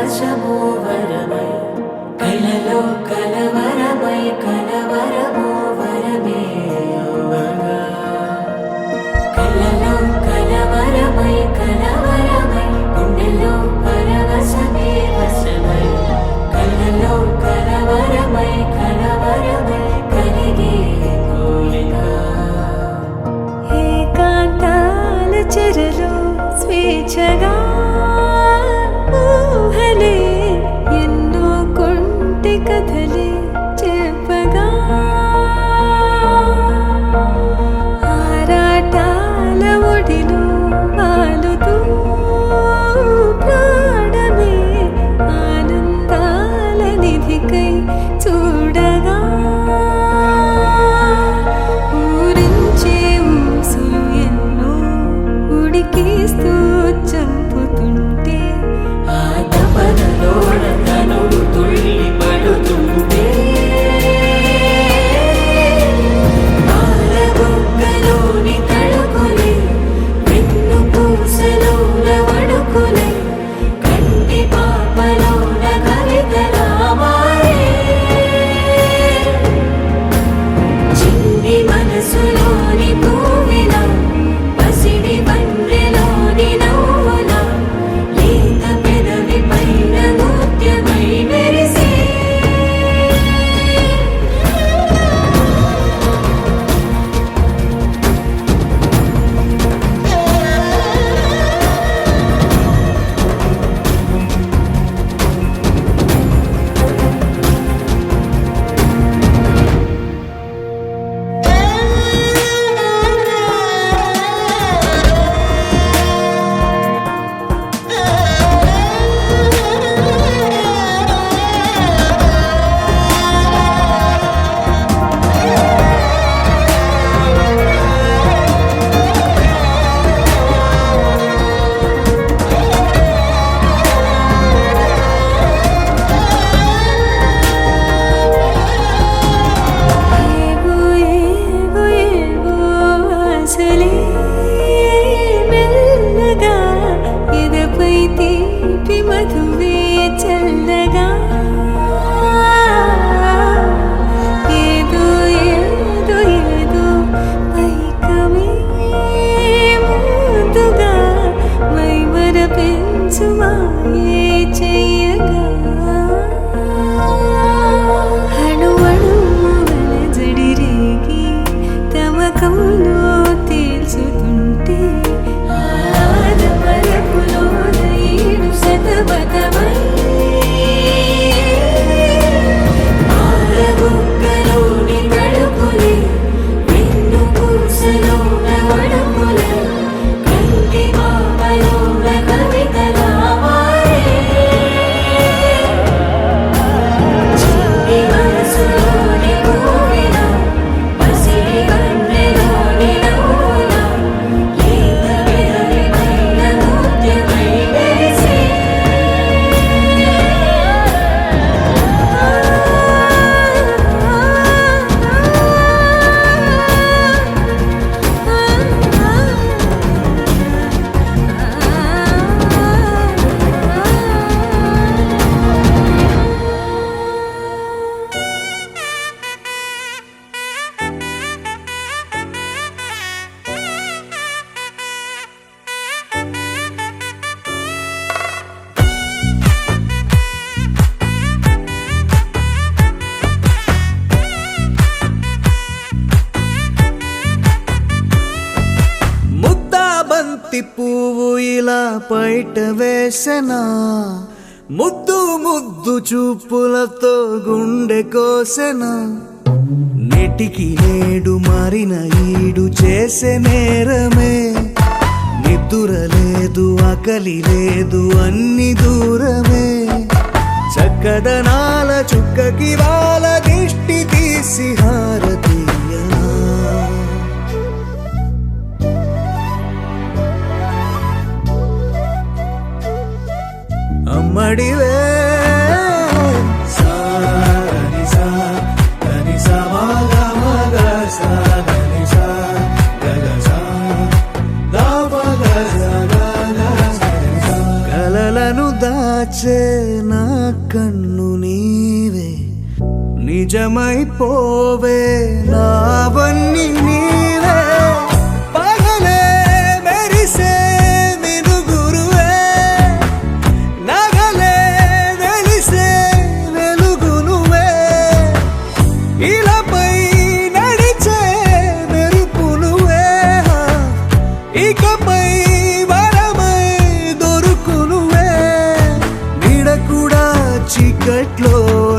పరవశము వరమై కలలో కలవరమై కలవరము వరమే యువగా కలలో కలవరమై కలవరమై గుండెలో పరవశమే వశమై కలలో కలవరమై కలవరమై కలిగే కోరిక ఏకాంతాల చెరలో స్వేచ్ఛగా ఊహలే ఎన్నో కొంటె కథలే చెప్పగా ఆరాటాల ఒడిలో వాలుతూ ప్రాణమే ఆనందాల నిధికై చూడగా ఊరించే ఊసులు ఎన్నో ఉడికిస్తూ చంపుతుంటే ఆ తపనలోన తనువు తుళ్ళి పడుతుంటే పాలబుగ్గలోని తడుకులే వెన్ను పూసలోన వడుకులే కంటి పాపలోన కవితలా మారే చిన్ని మనసులోని పూవిలా పసిడి బండ్రెలోని నవ్వులా లేత పెదవి పైన నృత్యమై మెరిసే ఏవో ఏవో ఏవో ఆశలే మెల్లగా ఎదపై తీపి మధువే చల్లగా ఏదో ఏదో ఏదో పైకమే ముందుగా మైమర పెంచు మాయే చెయ్యగా అణువణువుల జడిరేగి తమకంలో తేల్చుతుంటే ఆదమరపులోన ఏడు శతబతమై పాలబుగ్గలోని తడుకులే వెన్ను పూసలోన వడుకులే కంటి పాపలోన కవితలా మారే చిన్ని మనసులోని పూవిలా పసిడి బండ్రెలోని నవ్వులా లేత పెదవి పైన నృత్యమై మెరిసే ముద్దా బంతి పువ్వు ఇలా బయట వేసెనా ముద్దు ముద్దు చూపులతో గుండె కోసెనా నెటికి నేడు మారిన ఈడు చేసే నేరమే నిద్దుర లేదు ఆకలి లేదు అన్ని దూరమే చక్కదనాల చుక్కకి వాళ్ళ దిష్టి తీసి హారతీయనా అమ్మడివే కలలను దాచే నిజమైపోవే నావన్నీ నీవే పగలే మెరిసే మినుగురువే నగలే వెలిసే వెలుగు నువ్వే ఇలాపై నడిచే మెరుపు నువ్వే ఇకపై వరమై దొరుకు నువ్వే నీడ కూడా చీకట్లో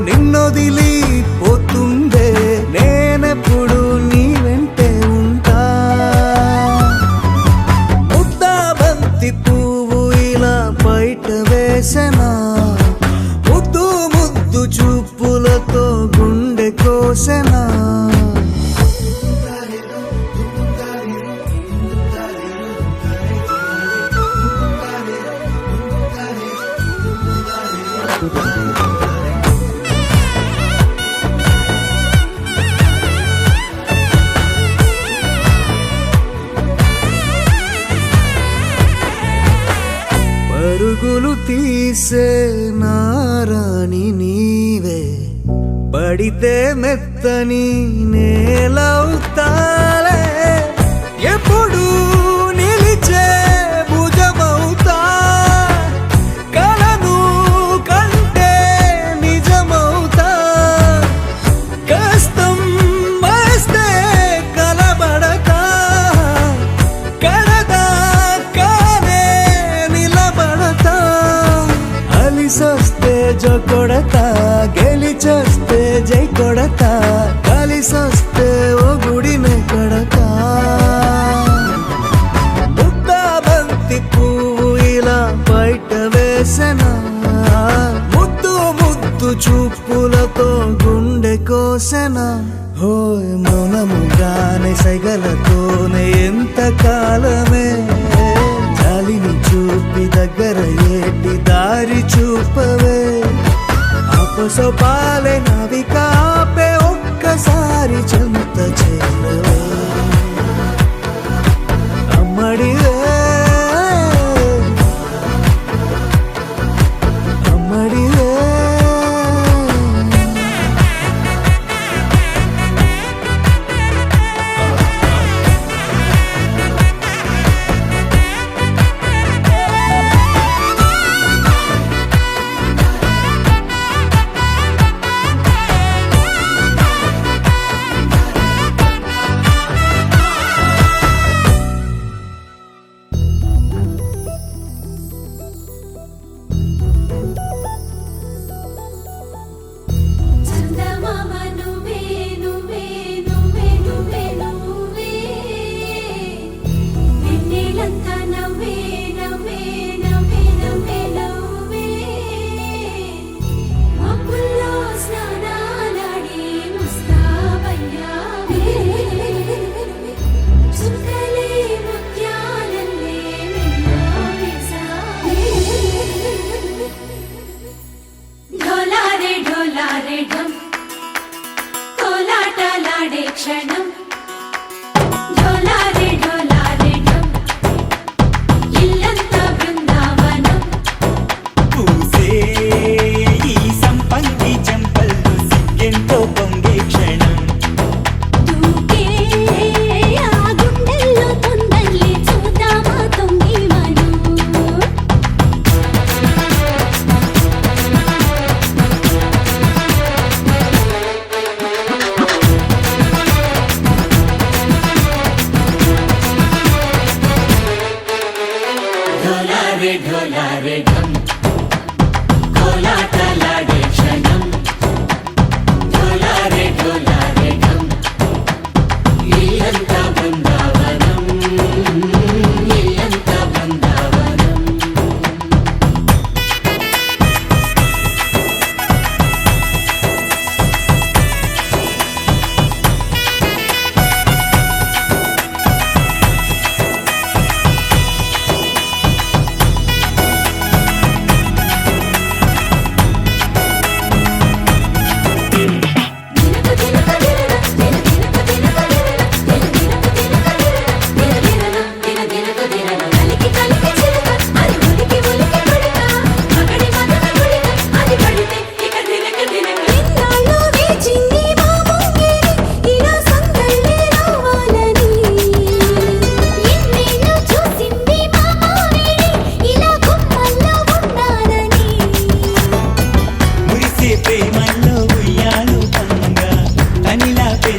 నిన్నొదిలి పోతుందే నేనెప్పుడు నీ వెంటే ఉంటా ముద్దా బంతి పువ్వు ఇలా బయట వేసెనా ముద్దు ముద్దు చూపులతో గుండె కోసెనా పరుగులు తీసే నారాణి నీవే పడితే మెత్తని నేలవుతాలే ఎప్పుడు నిలిచే భుజమవుతా కలను కంటే నిజమవుతా కష్టం వస్తే కలబడతా కడదాకానే నిలబడతా అలిసొస్తే జో కొడతా గెలిచొస్తే జై కొడతా కలిసొస్తే ఓ గుడినే కొడతా ముద్దా బంతి పువ్వు ఇలా బయట వేసెనా ముద్దు ముద్దు చూపులతో గుండె కోసెనా హోయ్ మౌనముగానే సైగలతోనే ఎంత కాలమే జాలిని చూపి దగ్గర ఏటి దారి చూపవే అపసోపాలే నవికాపే ఒక్కసారి చెంత చేరవే అమ్మడివే అమ్మడివే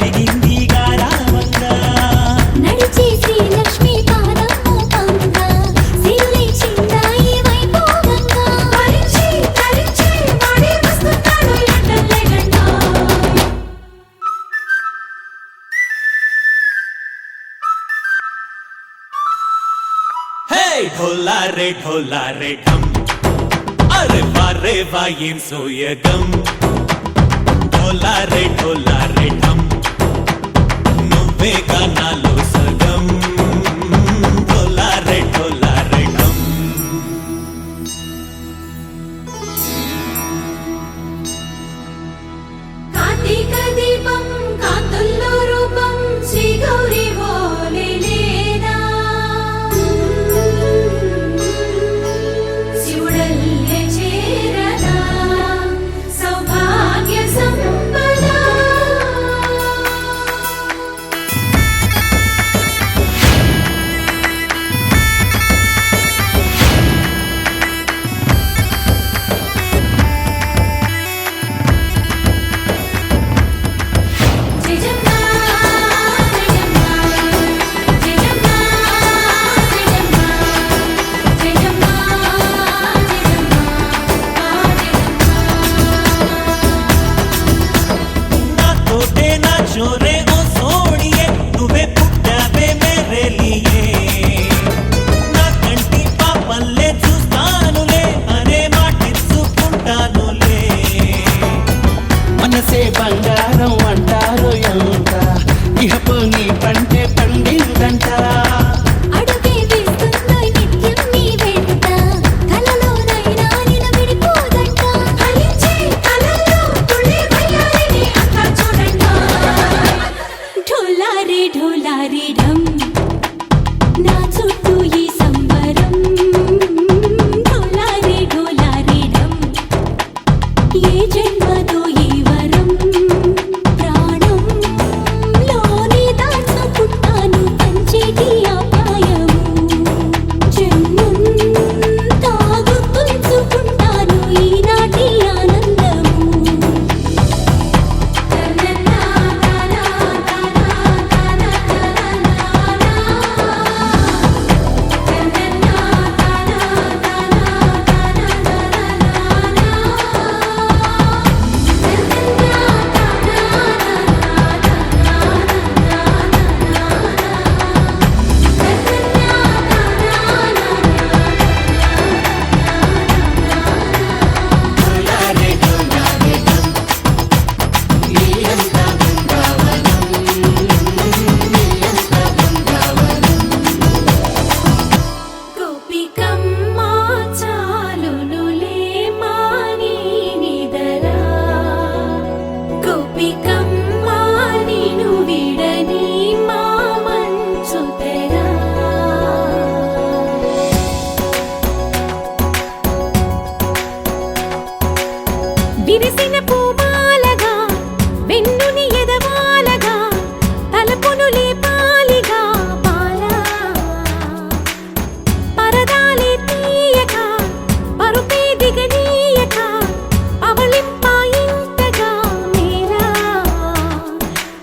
పెరిగింది గారావంగా నడిచే శ్రీలక్ష్మి పాదమోపంగా సిరులిచ్చిందా ఈ వైభోగంగా భరించి ధరించి వాడే వస్తున్నాడు ఎండలేగండా హే ढोला रे ढम अरे वाह ఏం సోయగం ढोला रे ढम నువ్వేగా నాలో సగం ढोला रे ढम కార్తీక దీపం కాంతుల్లో రూపం శ్రీ గౌరీ ఓలేలేదా శివుడల్లే చేరదా సౌభాగ్య సంపద జయజమ్మా జయజమ్మా జయజమ్మా జయజమ్మా జయజమ్మా నాతోటే నా చోరే ఓ సోడియే నువ్వే పుట్టావే మేరే లియే నా కంటి పాపల్లే చూస్తానులే అనే మాటిచ్చుకుంటానులే మనసే బంగారం అంటారు ఎంత ఇహపు నీ పంటే పండిందంట అడుగే వేస్తుందో నిత్యం నీ వెంట కలలోనైనా నిన్ను విడిపోదంట ఫలించే కలల్లో తుళ్ళే వయ్యారిని అంతా చూడంట ఢోలారే ఢమ్ నా చుట్టూ ఈ సంబరం ఢోలారే ఢమ్ ఏ జన్మదో ఈ వరం ప్రాణం లోని దాచుకుంటాను పంచేటి అపాయము జన్మం తాగు తుంచుకుంటాను ఈనాటి ఆనందము గోపికమ్మా చాలునులే మాని నిదరా గోపికమ్మా నిను విడని మా మంచు తెరా విరిసిన పూమాలగా వెన్నుని ఎదవాలగా తలపును లేపాలిగా బాలా పరదాలే తీయక పరుపే దిగనీయక అవలింపాయింతగా మేరా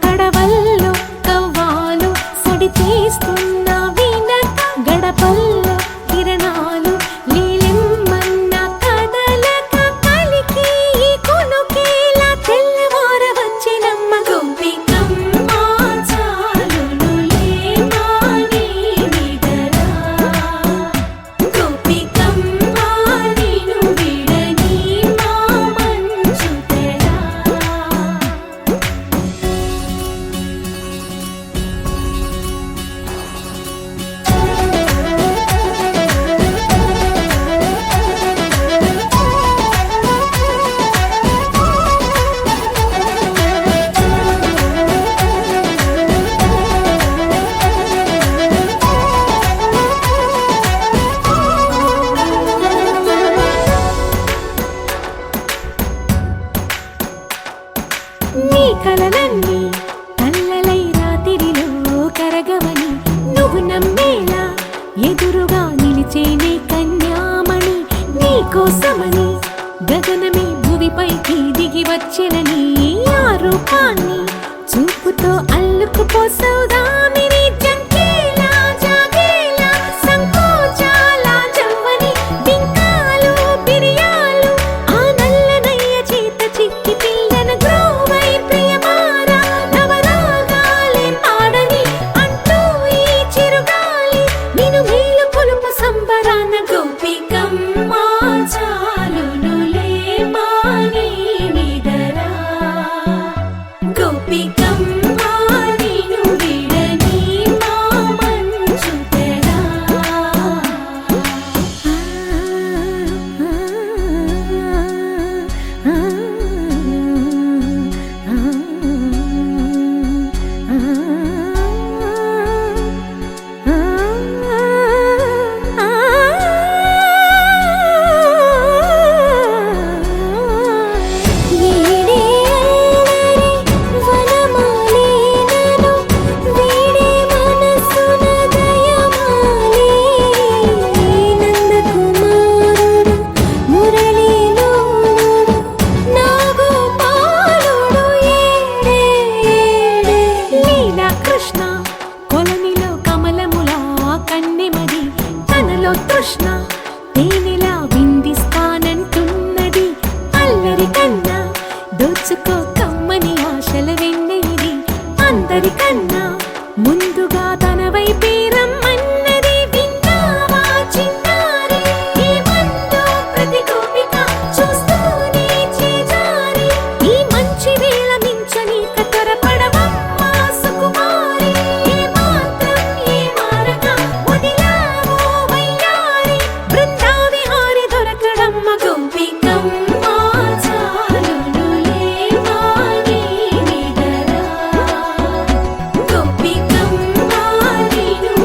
కడవల్లో కవ్వాలు సడి తీస్తున్న వినక గడపల్లో కిరణాలు లీలెమ్మన్న కదలక కలికి ఈ కొనుకేలా తెల్లవార వచ్చినమ్మ గోపికమ్మా చాలునులే మాని నిదరా గోపికమ్మా నిను విడని మా మంచు తెరా ఓ సౌదామిని జంకేలా జాగేలా సంకోచాల జవ్వని బింకాలు బిరియాలు ఆ నల్లనయ్య చేత చిక్కి పిల్లన గ్రోవై ప్రియమారా నవరాగాలే పాడని అంటూ ఈ చిరుగాలి నిన్ను మేలు కొలుపు సంబరాన గోపికమ్మ చాలునులే మాని నిదరా గోపికమ్మ నిన్ను విడని మా మంచు తెరా వీడే వనమాలినను వీడే మనసున దయమాలి నందకుమారుడు మురళీలోలుడు నాగోపాలుడు ఏడే లీలా కృష్ణ కొలనిలో కమలములా కన్నెమది తనలో తృష్ణ తేనెలా విందిస్తానంటున్నది అల్లరి కన్నా దోచుకో కమ్మని ఆశల వెన్నెయిది అందరికన్నా ముందుగా తన వైపే రమ్మన్నది విన్నావా చిన్నారి ఏమందో ప్రతి గోపిక చూస్తూనే చేజారి ఈ మంచి వేళ మించని కతరపడవమ్మా సుకుమారి ఏ మాత్రం ఏ మారక వదిలావో వయ్యారి బృందావిహారి దొరకడమ్మ గోపికమ్మ చాలునులే మాని నిదరా గోపికమ్మ నిన్ను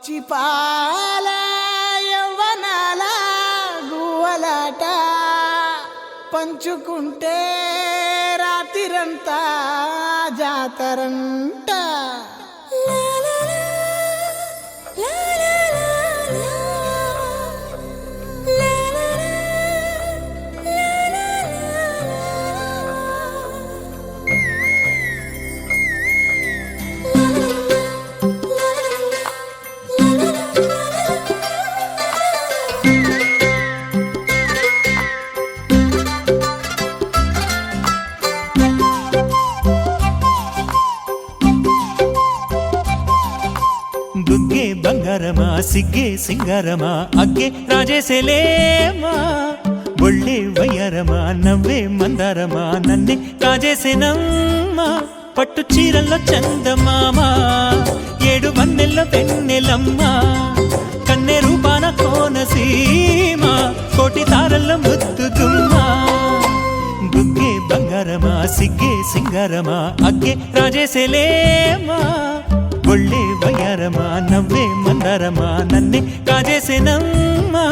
పచ్చి పాల యవ్వనాల గువ్వలాట పంచుకుంటే రాత్రిరంతా జాతరంట. బుగ్గే బంగారమా సిగ్గే సింగారమా అగ్గే రాజేసేలేమా ఒళ్ళే వయ్యారమా నవ్వే మందారమా నన్నే కాజేసేనమ్మా పట్టు చీరల్లో చందమామా ఏడు వన్నెల్లో వెన్నెలమ్మా కన్నె రూపాన కోనసీమ కోటి తారల్లో ముద్దుగుమ్మా బుగ్గే బంగారమా సిగ్గే సింగారమా అగ్గే రాజేసేలేమా ఒళ్ళే వయ్యారమా నవ్వే మందారమా నన్నే కాజేసేనమ్మా.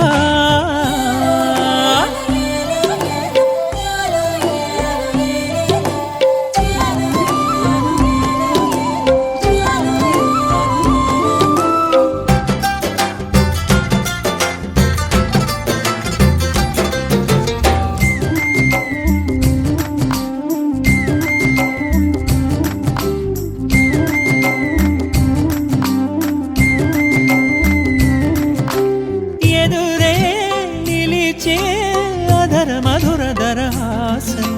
ఎదురే నిలిచే అధర మధుర దరహాసం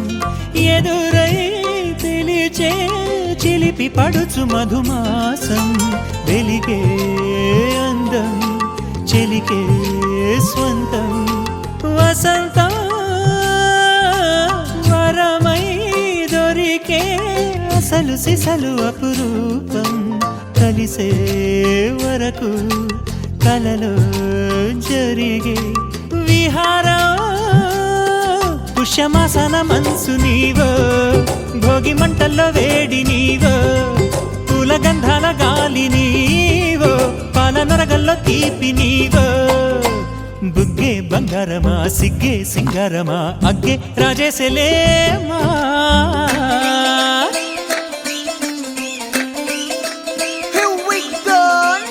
ఎదురై పిలిచే చిలిపి పడుచు మధుమాసం వెలిగే అందం చెలికే స్వంతం వసంతం వరమై దొరికే అసలు సిసలు అపురూపం కలిసే వరకు కలలో జరిగే విహారం పుష్యమాసన మనసు నీవో భోగి మంటల్లో వేడి నీవో పూల గంధాల గాలి నీవో పాల నరగల్లో తీపి నీవో బుగ్గే బంగారమా సిగ్గే సింగారమా అగ్గే రాజేసేలేమా.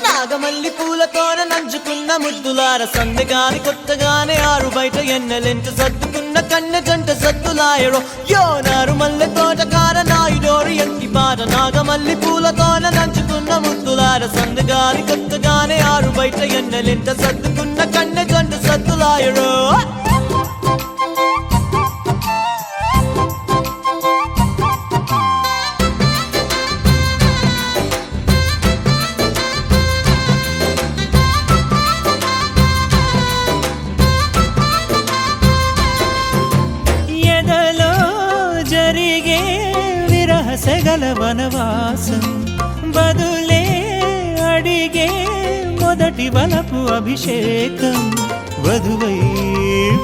నాగమల్లి పూలతోన నంచుకున్న ముద్దులార సందెగాని కొత్తగానే ఆరు బయట ఎన్నెలెంట సర్దుకున్న కన్నె జంట సద్దులాయడో యోనారు మల్లె తోటకార నాయుడోరు ఎంటి పాట నాగమల్లి పూలతోన నంచుకున్న ముద్దులార సందెగాని కొత్తగానే ఆరు బయట ఎన్నెలెంట సర్దుకున్న కన్నె జంట సద్దులాయడో. సెగల వనవాసం బదులే అడిగే మొదటి వలపు అభిషేకం వధువై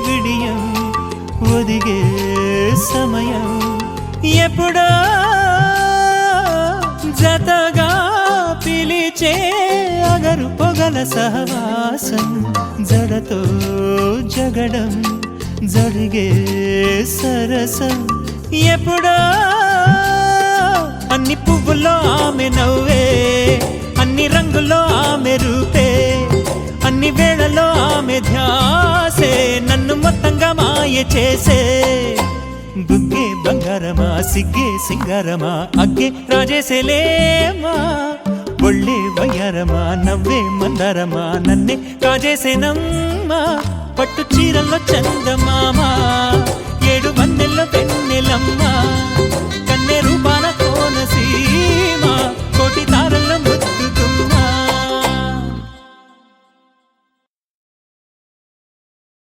విడియం ఒదిగే సమయం ఎప్పుడో జతగా పిలిచే అగరు పొగల సహవాసం జడతో జగడం జరిగే సరసం ఎప్పుడో అన్ని పువ్వుల్లో ఆమె నవ్వే అన్ని రంగుల్లో ఆమె రూపే అన్ని వేళలో ఆమె ధ్యాసే నన్ను మొత్తంగా మాయ చేసే బుగ్గే బంగారమా సిగ్గే సింగారమా అగ్గే రాజేసేలేమా ఒళ్ళే వయ్యారమా నవ్వే మందారమా నన్నే కాజేసేనమ్మా పట్టు చీరల్లో చందమామా